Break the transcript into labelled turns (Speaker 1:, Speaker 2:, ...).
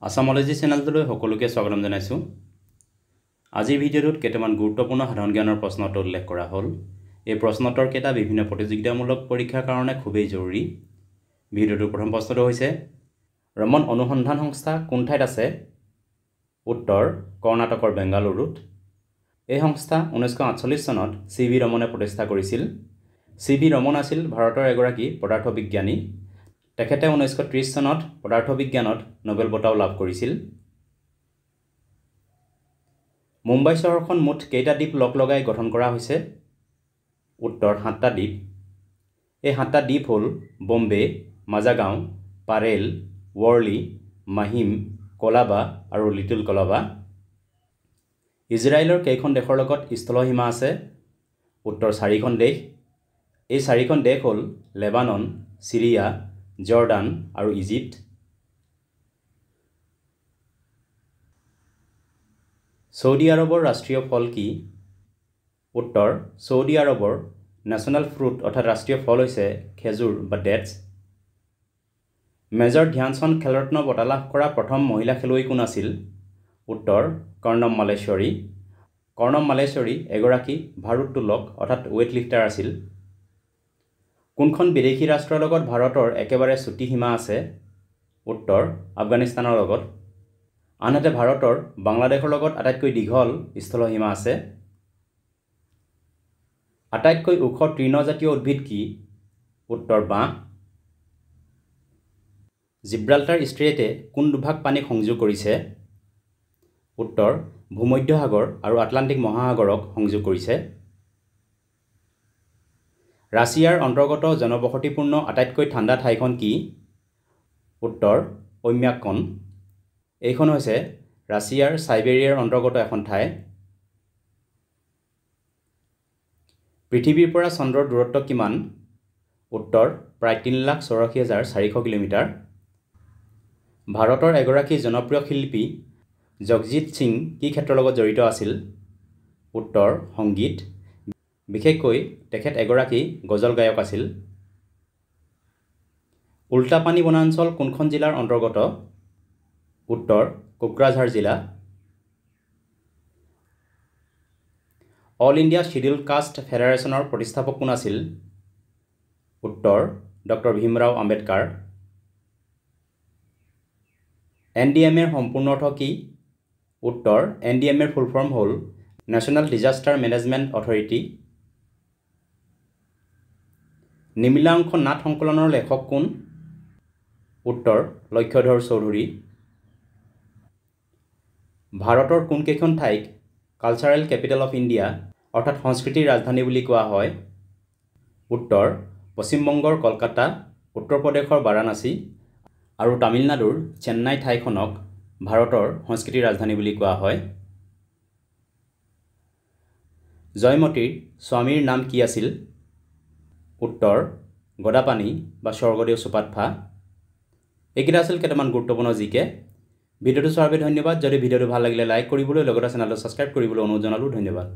Speaker 1: আসামলজি চেনেলটোলৈ সকলোকে স্বাগতম জনাইছো। আজিৰ ভিডিঅ'টোত কেইটামান গুৰুত্বপূৰ্ণ সাধাৰণ জ্ঞানৰ প্ৰশ্নত উল্লেখ কৰা হ'ল। এই প্ৰশ্নোত্তৰ কেইটা বিভিন্ন প্ৰতিযোগিতামূলক পৰীক্ষাৰ কাৰণে খুবেই জৰুৰী। ভিডিঅ'টোৰ প্ৰথম প্ৰশ্নটো হৈছে ৰমন অনুসন্ধান সংস্থা কোন ঠাইত আছে? উত্তৰ কৰ্ণাটকৰ বেংগালুৰুত। এই সংস্থা 1948 চনত চি.ভি. ৰমনে প্ৰতিষ্ঠা কৰিছিল। চি.ভি. ৰমন আছিল ভাৰতৰ এগৰাকী পদাৰ্থ বিজ্ঞানী। তেখেতে 1930 চনত পদাৰ্থ বিজ্ঞানত নোবেল বঁটাও লাভ কৰিছিল। মুম্বাই চহৰখন মুঠ কেইটা দ্বীপ লগ লগাই গঠন কৰা হৈছে? উত্তৰ 7টা দ্বীপ। এই 7টা দ্বীপ হ'ল বম্বে, মাজাগাঁও, পাৰেল, ৱৰ্লি, মাহিম, কলাবা আৰু লিটল কলাবা। ইজৰাইলৰ কেইখন দেশৰ লগত স্থলসীমা আছে? উত্তৰ 4খন দেশ। এই 4খন দেশ হ'ল লেবানন, সিৰিয়া, জৰ্ডান আৰু ইজিপ্ত। সৌদি আৰবৰ ৰাষ্ট্ৰীয় ফল কি? উত্তৰ সৌদি আৰবৰ নেশ্যনেল ফ্ৰুট অৰ্থাৎ ৰাষ্ট্ৰীয় ফল হৈছে খেজুৰ বা ডেটছ। মেজৰ ধ্যানচান্দ খেলৰত্ন বঁটা লাভ কৰা প্ৰথম মহিলা খেলুৱৈ কোন আছিল? উত্তৰ কৰ্ণম মালেশ্বৰী। কৰ্ণম মালেশ্বৰী এগৰাকী ভাৰোত্তোলক অৰ্থাৎ ৱেইট লিফ্টাৰ আছিল। কোনখন বিদেশী ৰাষ্ট্ৰৰ লগত ভাৰতৰ একেবাৰে চুটি সীমা আছে? উত্তৰ আফগানিস্তানৰ লগত। আনহাতে ভাৰতৰ বাংলাদেশৰ লগত আটাইতকৈ দীঘল স্থলসীমা আছে। আটাইতকৈ ওখ তৃণজাতীয় উদ্ভিদ কি? উত্তৰ বাঁহ। জিব্ৰাল্টাৰ ষ্ট্ৰেইটে কোন দুভাগ পানীক সংযোগ কৰিছে? উত্তৰ ভূমধ্য সাগৰ আৰু আটলাণ্টিক মহাসাগৰক সংযোগ কৰিছে। ৰাছিয়াৰ অন্তৰ্গত জনবসতিপূৰ্ণ আটাইতকৈ ঠাণ্ডা ঠাইখন কি? উত্তৰ ওম্যাকন। এইখন হৈছে ৰাছিয়াৰ চাইবেৰিয়াৰ অন্তৰ্গত এখন ঠাই। পৃথিৱীৰ পৰা চন্দ্ৰৰ দূৰত্ব কিমান? উত্তৰ প্ৰায় 3,84,400 কিলোমিটাৰ। ভাৰতৰ এগৰাকী জনপ্ৰিয় শিল্পী জগজিৎ সিং কি ক্ষেত্ৰৰ লগত জড়িত আছিল? উত্তৰ সংগীত। বিশেষকৈ তেখেত এগৰাকী গজল গায়ক আছিল। উল্টাপানী বনাঞ্চল কোনখন জিলাৰ অন্তৰ্গত? উত্তৰ কোকৰাঝাৰ জিলা। অল ইণ্ডিয়া শিডিউল কাষ্ট ফেডাৰেশ্যনৰ প্ৰতিষ্ঠাপক কোন আছিল? উত্তৰ ডক্টৰ ভীমৰাও আম্বেদকাৰ। NDMA সম্পূৰ্ণ অৰ্থ কি? উত্তৰ NDMA ফুল ফৰ্ম হ'ল নেশ্যনেল ডিজাষ্টাৰ মেনেজমেণ্ট অথৰিটি। নিমিলাংশ নাট সংকলনৰ লেখক কোন? উত্তৰ লক্ষ্যধৰ চৌধুৰী। ভাৰতৰ কোনকেইখন ঠাইক কালচাৰেল কেপিটেল অফ ইণ্ডিয়া অৰ্থাৎ সংস্কৃতিৰ ৰাজধানী বুলি কোৱা হয়? উত্তৰ পশ্চিমবংগৰ কলকাতা, উত্তৰ প্ৰদেশৰ বাৰাণসী আৰু তামিলনাডুৰ চেন্নাই ঠাইখনক ভাৰতৰ সংস্কৃতিৰ ৰাজধানী বুলি কোৱা হয়। জয়মতীৰ স্বামীৰ নাম কি আছিল? উত্তৰ গদাপাণি বা স্বৰ্গদেউ চুপাতফা। এইকেইটা আছিল কেইটামান গুৰুত্বপূৰ্ণ জিকে। ভিডিঅ'টো চোৱাৰ বাবে ধন্যবাদ। যদি ভিডিঅ'টো ভাল লাগিলে লাইক কৰিবলৈ লগতে চেনেলটো ছাবস্ক্ৰাইব কৰিবলৈ অনুৰোধ জনালোঁ। ধন্যবাদ।